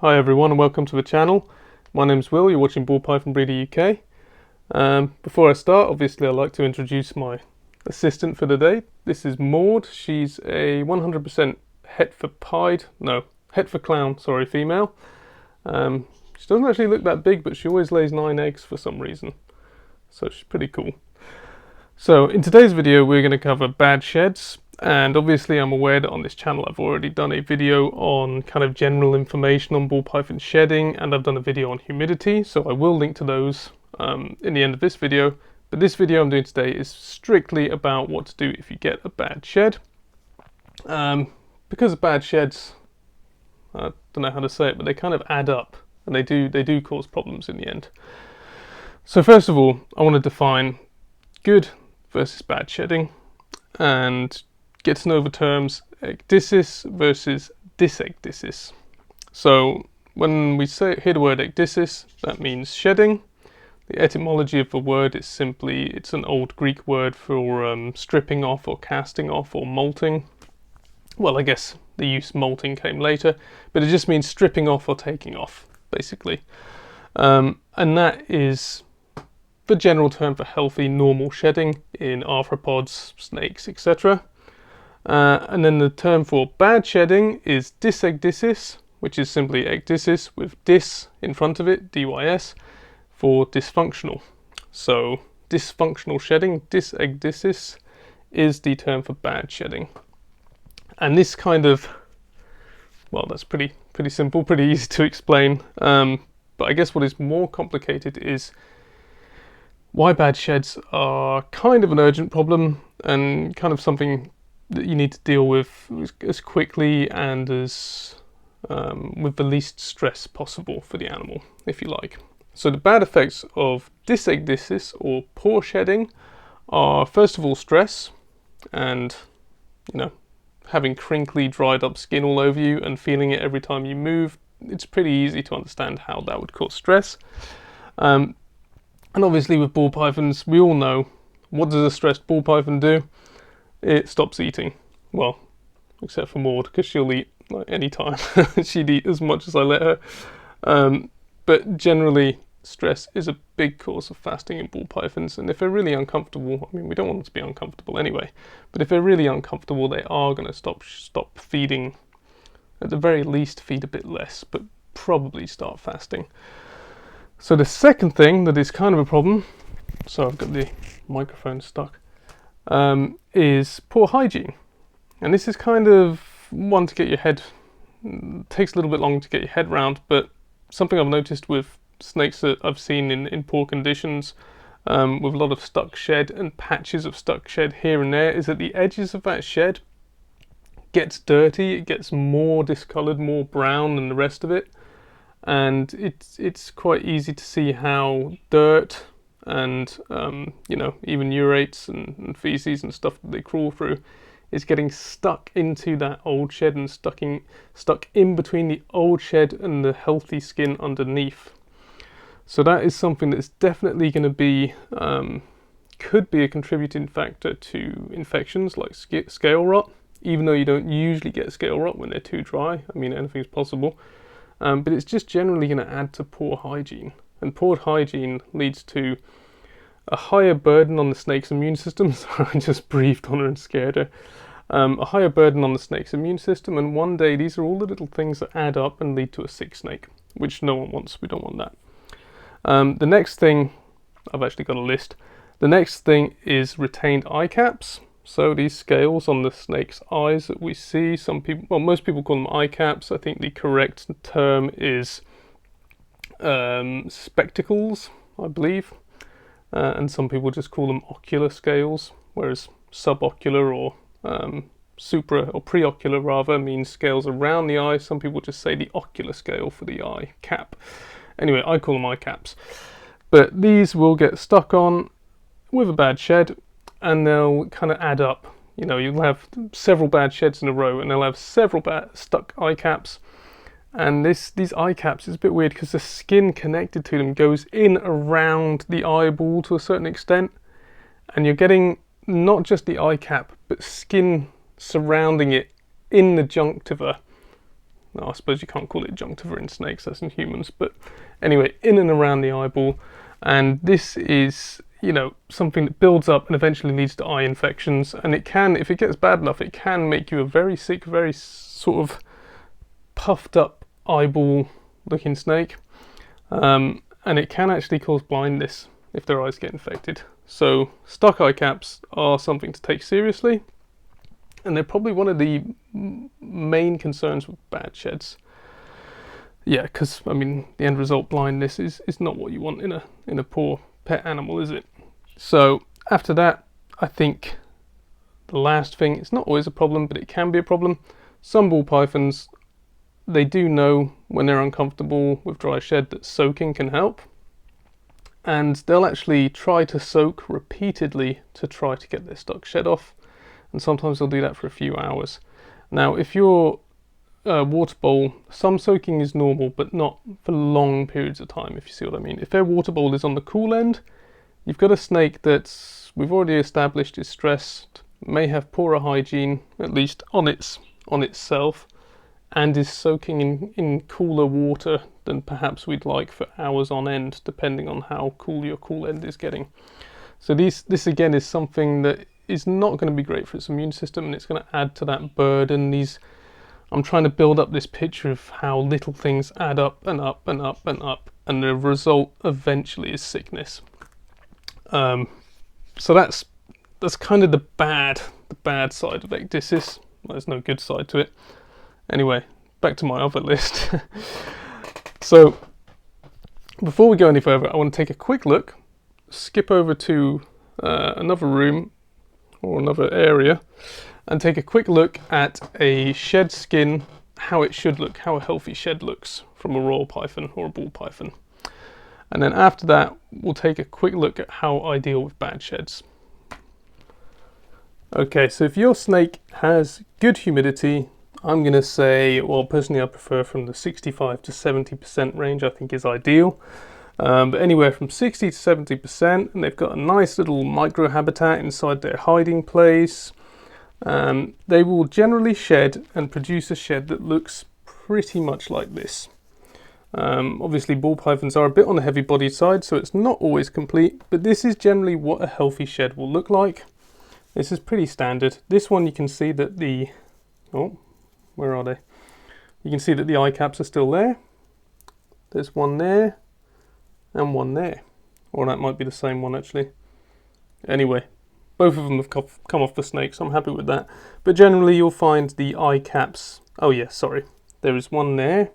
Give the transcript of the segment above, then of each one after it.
Hi everyone and welcome to the channel. My name's Will, you're watching Ball Python Breeder UK. Before I start, obviously I'd like to introduce my assistant for the day. This is Maud. She's a 100% het for clown, female. She doesn't actually look that big, but she always lays 9 eggs for some reason. So she's pretty cool. So in today's video we're going to cover bad sheds. And obviously I'm aware that on this channel I've already done a video on kind of general information on ball python shedding, and I've done a video on humidity, so I will link to those in the end of this video. But this video I'm doing today is strictly about what to do if you get a bad shed. Because bad sheds, I don't know how to say it, but they kind of add up, and they do cause problems in the end. So first of all, I want to define good versus bad shedding, and get to know the terms ecdysis versus dysecdysis. So when we hear the word ecdysis, that means shedding. The etymology of the word is simply, it's an old Greek word for stripping off or casting off or molting. Well, I guess the use molting came later, but it just means stripping off or taking off, basically. And that is the general term for healthy, normal shedding in arthropods, snakes, etc. And then the term for bad shedding is dysecdysis, which is simply ecdysis with dys in front of it, dys, for dysfunctional. So dysfunctional shedding, dysecdysis, is the term for bad shedding. And this kind of, well, that's pretty simple, pretty easy to explain. But I guess what is more complicated is why bad sheds are kind of an urgent problem and kind of something that you need to deal with as quickly and as with the least stress possible for the animal, if you like. So the bad effects of dysecdysis or poor shedding are, first of all, stress, and having crinkly, dried up skin all over you and feeling it every time you move. It's pretty easy to understand how that would cause stress. And obviously with ball pythons, we all know, what does a stressed ball python do? It stops eating. Well, except for Maud, because she'll eat like any time. She'd eat as much as I let her. But generally, stress is a big cause of fasting in ball pythons, and if they're really uncomfortable, I mean, we don't want them to be uncomfortable anyway, but if they're really uncomfortable, they are going to stop feeding. At the very least, feed a bit less, but probably start fasting. So the second thing that is kind of a problem, so I've got the microphone stuck, is poor hygiene. And this is kind of one to get your head, takes a little bit longer to get your head round, but something I've noticed with snakes that I've seen in poor conditions, with a lot of stuck shed and patches of stuck shed here and there, is that the edges of that shed gets dirty, it gets more discoloured, more brown than the rest of it, and it's quite easy to see how dirt and even urates and feces and stuff that they crawl through is getting stuck into that old shed and stuck in between the old shed and the healthy skin underneath. So that is something that's definitely going to be could be a contributing factor to infections like scale rot, even though you don't usually get scale rot when they're too dry. I mean, anything's possible, but it's just generally going to add to poor hygiene, and poor hygiene leads to a higher burden on the snake's immune system. Sorry, I just breathed on her and scared her. A higher burden on the snake's immune system, and one day these are all the little things that add up and lead to a sick snake, which no one wants. We don't want that. The next thing, I've actually got a list. The next thing is retained eye caps. So these scales on the snake's eyes that we see, most people call them eye caps. I think the correct term is spectacles, I believe. And some people just call them ocular scales, whereas subocular or supra or preocular rather means scales around the eye. Some people just say the ocular scale for the eye cap. Anyway, I call them eye caps. But these will get stuck on with a bad shed, and they'll kind of add up. You'll have several bad sheds in a row, and they'll have several stuck eye caps. And these eye caps is a bit weird because the skin connected to them goes in around the eyeball to a certain extent, and you're getting not just the eye cap but skin surrounding it in the junctiva. No, I suppose you can't call it junctiva in snakes, that's in humans, but anyway, in and around the eyeball. And this is, you know, something that builds up and eventually leads to eye infections, and it can, if it gets bad enough, it can make you a very sick, very sort of puffed up eyeball looking snake, and it can actually cause blindness if their eyes get infected. So stuck eye caps are something to take seriously, and they're probably one of the main concerns with bad sheds. Yeah, because I mean, the end result, blindness, is not what you want in a poor pet animal, is it? So after that, I think the last thing, it's not always a problem, but it can be a problem. Some ball pythons, they do know when they're uncomfortable with dry shed that soaking can help, and they'll actually try to soak repeatedly to try to get their stuck shed off, and sometimes they'll do that for a few hours. Now, if you're water bowl, some soaking is normal, but not for long periods of time, if you see what I mean. If their water bowl is on the cool end, you've got a snake that's, we've already established, is stressed, may have poorer hygiene, at least on itself, and is soaking in cooler water than perhaps we'd like for hours on end, depending on how cool your cool end is getting. So this again is something that is not going to be great for its immune system, and it's going to add to that burden. I'm trying to build up this picture of how little things add up and up and up and up, and the result eventually is sickness. So that's kind of the bad side of ecdysis. There's no good side to it. Anyway, back to my other list. So before we go any further, I want to take a quick look, skip over to another room or another area, and take a quick look at a shed skin, how it should look, how a healthy shed looks from a royal python or a ball python. And then after that, we'll take a quick look at how I deal with bad sheds. Okay, so if your snake has good humidity, I'm going to say, well, personally I prefer from the 65 to 70% range, I think is ideal. But anywhere from 60 to 70%, and they've got a nice little micro habitat inside their hiding place, they will generally shed and produce a shed that looks pretty much like this. Obviously ball pythons are a bit on the heavy bodied side, so it's not always complete, but this is generally what a healthy shed will look like. This is pretty standard. This one you can see that the, oh, where are they? You can see that the eye caps are still there. There's one there and one there, or that might be the same one actually. Anyway, both of them have come off the snake, so I'm happy with that. But generally you'll find the eye caps, oh yeah, sorry, there is one there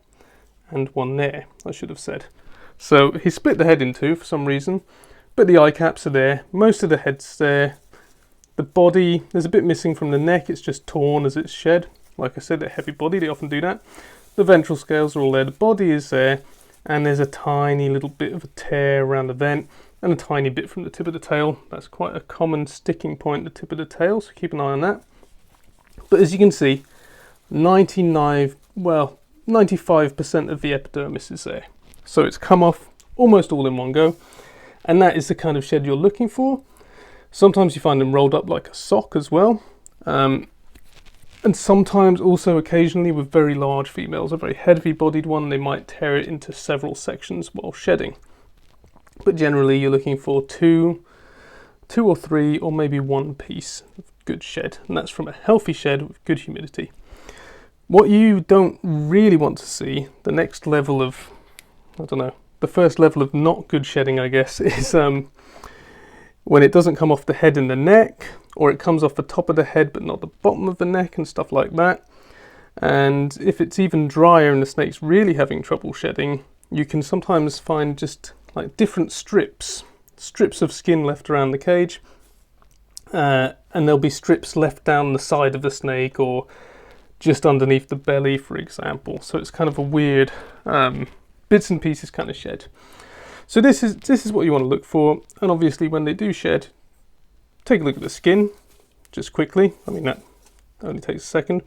and one there, I should have said. So he split the head in two for some reason, but the eye caps are there, most of the head's there. The body, there's a bit missing from the neck, it's just torn as it's shed. Like I said, they're heavy body, they often do that. The ventral scales are all there, the body is there, and there's a tiny little bit of a tear around the vent, and a tiny bit from the tip of the tail. That's quite a common sticking point, the tip of the tail, so keep an eye on that. But as you can see, 95% of the epidermis is there. So it's come off almost all in one go, and that is the kind of shed you're looking for. Sometimes you find them rolled up like a sock as well, and sometimes also occasionally with very large females, a very heavy bodied one, they might tear it into several sections while shedding. But generally you're looking for two or three, or maybe one piece of good shed, and that's from a healthy shed with good humidity. What you don't really want to see, the next level of, I don't know, the first level of not good shedding, I guess, is when it doesn't come off the head and the neck, or it comes off the top of the head but not the bottom of the neck and stuff like that. And if it's even drier and the snake's really having trouble shedding, you can sometimes find just like different strips of skin left around the cage, and there'll be strips left down the side of the snake or just underneath the belly, for example. So it's kind of a weird bits and pieces kind of shed. So this is what you want to look for, and obviously when they do shed, take a look at the skin just quickly. I mean, that only takes a second,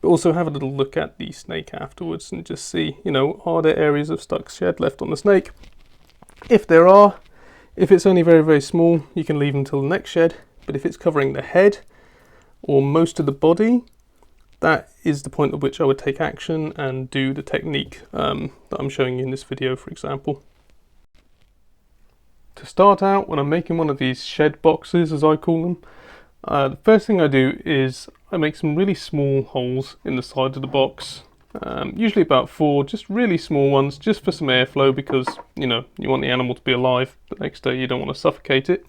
but also have a little look at the snake afterwards and just see, you know, are there areas of stuck shed left on the snake? If there are, if it's only very, very small, you can leave until the next shed, but if it's covering the head or most of the body, that is the point at which I would take action and do the technique that I'm showing you in this video, for example. To start out, when I'm making one of these shed boxes, as I call them, the first thing I do is I make some really small holes in the side of the box, usually about 4, just really small ones, just for some airflow, because you want the animal to be alive the next day, you don't want to suffocate it.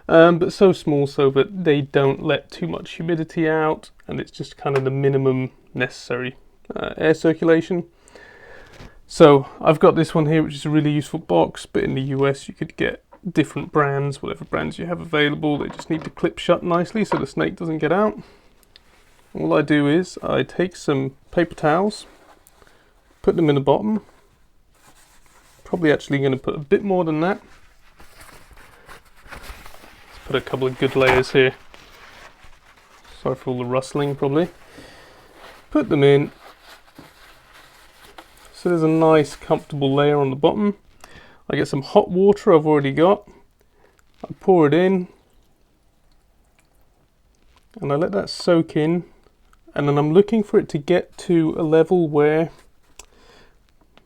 But so small so that they don't let too much humidity out, and it's just kind of the minimum necessary air circulation. So I've got this one here, which is a really useful box, but in the US you could get different brands, whatever brands you have available. They just need to clip shut nicely so the snake doesn't get out. All I do is I take some paper towels, put them in the bottom. Probably actually going to put a bit more than that. Let's put a couple of good layers here. Sorry for all the rustling, probably. Put them in. So there's a nice comfortable layer on the bottom. I get some hot water I've already got. I pour it in. And I let that soak in. And then I'm looking for it to get to a level where,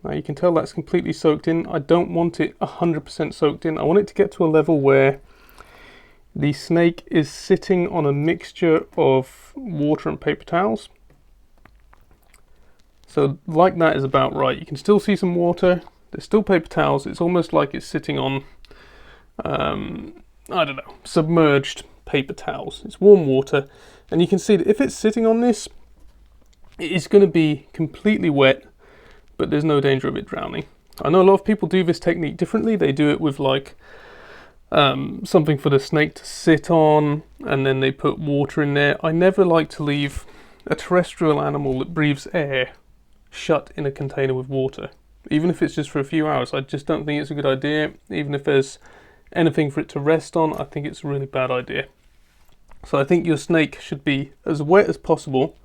now you can tell that's completely soaked in. I don't want it 100% soaked in. I want it to get to a level where the snake is sitting on a mixture of water and paper towels. So like that is about right. You can still see some water. There's still paper towels. It's almost like it's sitting on, I don't know, submerged paper towels. It's warm water. And you can see that if it's sitting on this, it is going to be completely wet, but there's no danger of it drowning. I know a lot of people do this technique differently. They do it with like something for the snake to sit on, and then they put water in there. I never like to leave a terrestrial animal that breathes air shut in a container with water, even if it's just for a few hours. I just don't think it's a good idea. Even if there's anything for it to rest on, I think it's a really bad idea. So I think your snake should be as wet as possible,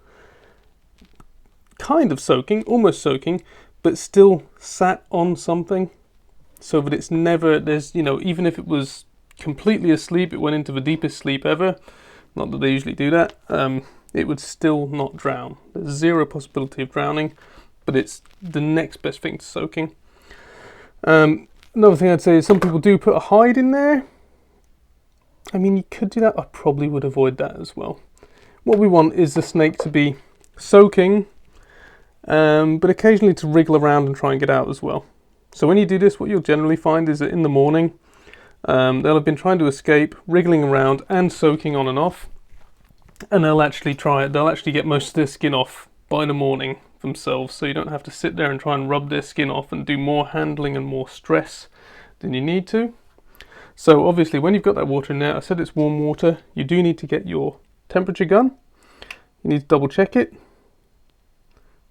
kind of soaking, almost soaking, but still sat on something, so that it's never, even if it was completely asleep, it went into the deepest sleep ever, not that they usually do that, it would still not drown. There's zero possibility of drowning, but it's the next best thing to soaking. Another thing I'd say is some people do put a hide in there. I mean, you could do that. I probably would avoid that as well. What we want is the snake to be soaking, but occasionally to wriggle around and try and get out as well. So when you do this, what you'll generally find is that in the morning, they'll have been trying to escape, wriggling around and soaking on and off, and they'll actually get most of their skin off by the morning themselves, so you don't have to sit there and try and rub their skin off and do more handling and more stress than you need to. So obviously when you've got that water in there, I said it's warm water, you do need to get your temperature gun. You need to double check it.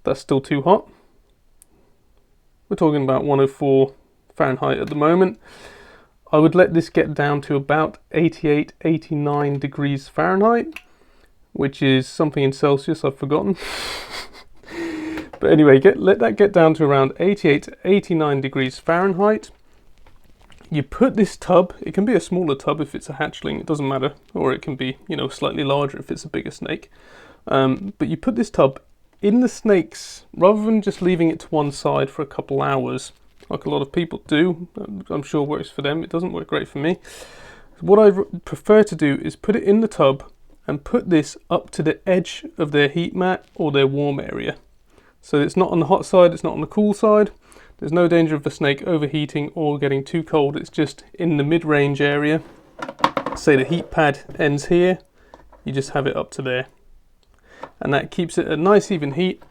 That's still too hot. We're talking about 104 Fahrenheit at the moment. I would let this get down to about 88, 89 degrees Fahrenheit, which is something in Celsius, I've forgotten. But anyway, let that get down to around 88 to 89 degrees Fahrenheit. You put this tub, it can be a smaller tub if it's a hatchling, it doesn't matter, or it can be, slightly larger if it's a bigger snake. But you put this tub in the snake's, rather than just leaving it to one side for a couple hours, like a lot of people do. I'm sure it works for them, it doesn't work great for me. What I prefer to do is put it in the tub and put this up to the edge of their heat mat or their warm area. So it's not on the hot side, it's not on the cool side. There's no danger of the snake overheating or getting too cold. It's just in the mid-range area. Say the heat pad ends here, you just have it up to there. And that keeps it a nice even heat.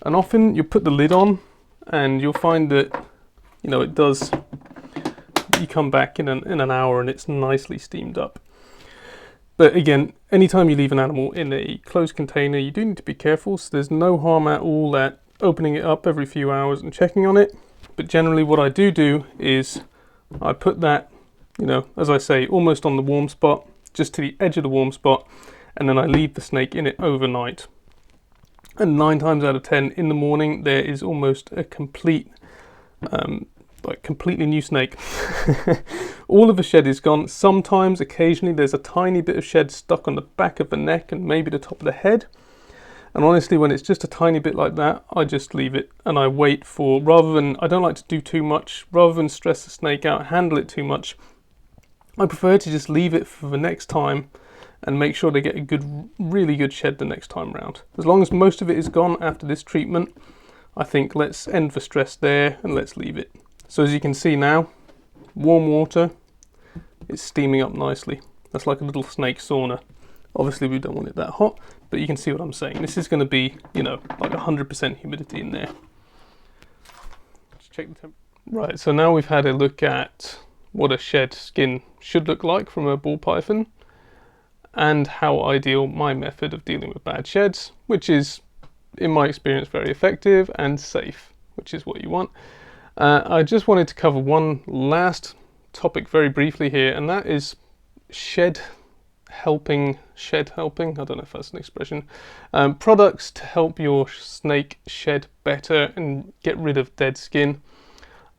And often you put the lid on and you'll find that, it does, you come back in an hour and it's nicely steamed up. But again, anytime you leave an animal in a closed container, you do need to be careful. So there's no harm at all at opening it up every few hours and checking on it. But generally what I do is I put that, as I say, almost on the warm spot, just to the edge of the warm spot, and then I leave the snake in it overnight. And 9 times out of 10 in the morning, there is almost a completely new snake. All of the shed is gone. Sometimes, occasionally, there's a tiny bit of shed stuck on the back of the neck and maybe the top of the head. And honestly, when it's just a tiny bit like that, I just leave it and I wait for, rather than, I don't like to do too much, rather than stress the snake out, handle it too much, I prefer to just leave it for the next time and make sure they get a good, really good shed the next time round. As long as most of it is gone after this treatment, I think let's end the stress there and let's leave it. So as you can see now, warm water, it's steaming up nicely. That's like a little snake sauna. Obviously we don't want it that hot, but you can see what I'm saying. This is going to be, you know, like 100% humidity in there. Let's check the temperature. Right, so now we've had a look at what a shed skin should look like from a ball python, and how ideal my method of dealing with bad sheds, which is, in my experience, very effective and safe, which is what you want. I just wanted to cover one last topic very briefly here, and that is shed helping, I don't know if that's an expression, products to help your snake shed better and get rid of dead skin.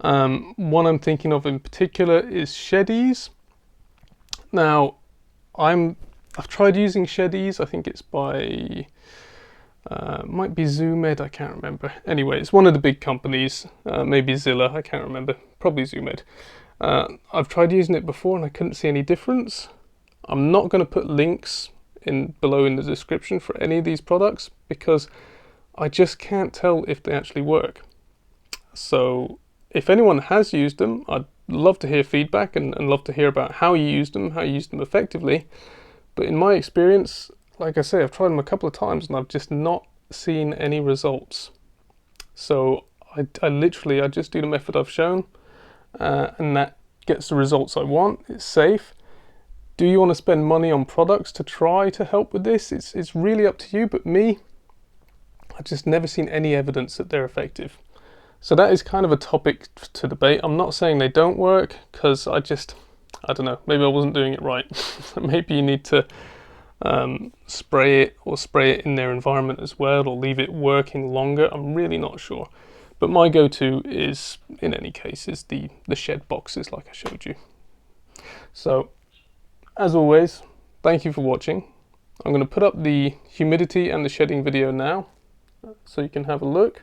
One I'm thinking of in particular is Ecdysis. Now, I've tried using Ecdysis. I think it's by, might be Zoomed, I can't remember. Anyway, it's one of the big companies, maybe Zilla, I can't remember, probably Zoomed. I've tried using it before and I couldn't see any difference. I'm not going to put links below in the description for any of these products because I just can't tell if they actually work. So if anyone has used them, I'd love to hear feedback and love to hear about how you used them effectively. But in my experience, like I say, I've tried them a couple of times and I've just not seen any results. So I literally just do the method I've shown, and that gets the results I want. It's safe. Do you want to spend money on products to try to help with this? It's really up to you, but me, I've just never seen any evidence that they're effective. So that is kind of a topic to debate. I'm not saying they don't work, because I don't know, maybe I wasn't doing it right. Maybe you need to spray it in their environment as well, or leave it working longer. I'm really not sure. But my go-to is, in any case, is the shed boxes like I showed you. So, as always, thank you for watching. I'm going to put up the humidity and the shedding video now, so you can have a look.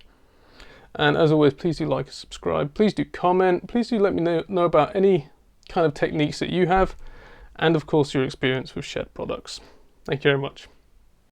And as always, please do like and subscribe. Please do comment. Please do let me know about any kind of techniques that you have, and of course your experience with shed products. Thank you very much.